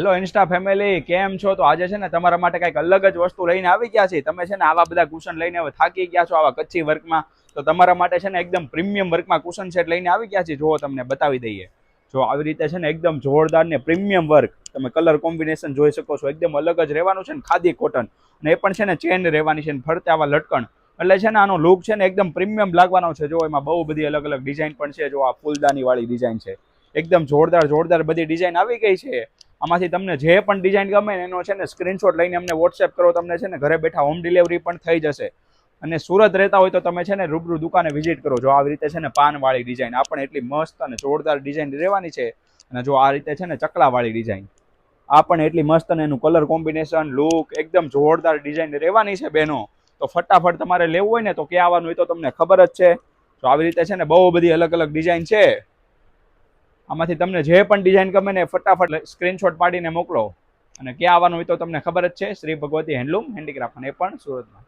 Hello Insta family, કેમ છો? તો આજે છે ને તમારા માટે કંઈક અલગ જ વસ્તુ લઈને આવી ગયા છે. તમે છે ને આવા બધા કુશન લઈને હવે થાકી ગયા છો આવા કચ્છી વર્કમાં, તો તમારા માટે છે ને એકદમ પ્રીમિયમ વર્કમાં કુશન સેટ લઈને આવી ગયા છે. જો તમને બતાવી દઈએ, જો આવી રીતે છે ને એકદમ જોરદાર ને પ્રીમિયમ વર્ક, તમે કલર કોમ્બિનેશન જોઈ શકો છો. એકદમ અલગ જ રહેવાનું છે ને, ખાદી કોટન, અને એ પણ છે ને ચેન રહેવાની છે, ફરતે આવા લટકણ, એટલે છે ને આનો લુક છે ને એકદમ પ્રીમિયમ લાગવાનો છે. જો એમાં બહુ બધી અલગ અલગ ડિઝાઇન પણ છે. જો આ ફૂલદાની વાળી ડિઝાઇન છે, એકદમ જોરદાર જોરદાર બધી ડિઝાઇન આવી ગઈ છે. આમાંથી તમને જે પણ ડિઝાઇન ગમે એનો છે ને સ્ક્રીનશોટ લઈને અમને વોટ્સએપ કરો, તમને છે ને ઘરે બેઠા હોમ ડિલિવરી પણ થઈ જશે. અને સુરત રહેતા હોય તો તમે છે ને રૂબરૂ દુકાને વિઝિટ કરો. જો આવી રીતે છે ને પાનવાળી ડિઝાઇન આ પણ એટલી મસ્ત અને જોરદાર ડિઝાઇન રહેવાની છે. અને જો આ રીતે છે ને ચકલાવાળી ડિઝાઇન આ પણ એટલી મસ્ત, અને એનું કલર કોમ્બિનેશન લુક એકદમ જોરદાર ડિઝાઇન રહેવાની છે બહેનો. તો ફટાફટ તમારે લેવું હોય ને તો ક્યાં આવવાનું હોય તો તમને ખબર જ છે. તો આવી રીતે છે ને બહુ બધી અલગ અલગ ડિઝાઇન છે. આમાંથી તમને જે પણ ડિઝાઇન ગમે ને ફટાફટ સ્ક્રીનશોટ પાડીને મોકલો. અને ક્યાં આવવાનું હોય તો તમને ખબર જ છે, શ્રી ભગવતી હેન્ડલૂમ હેન્ડીક્રાફ્ટ, અને એ પણ સુરતમાં.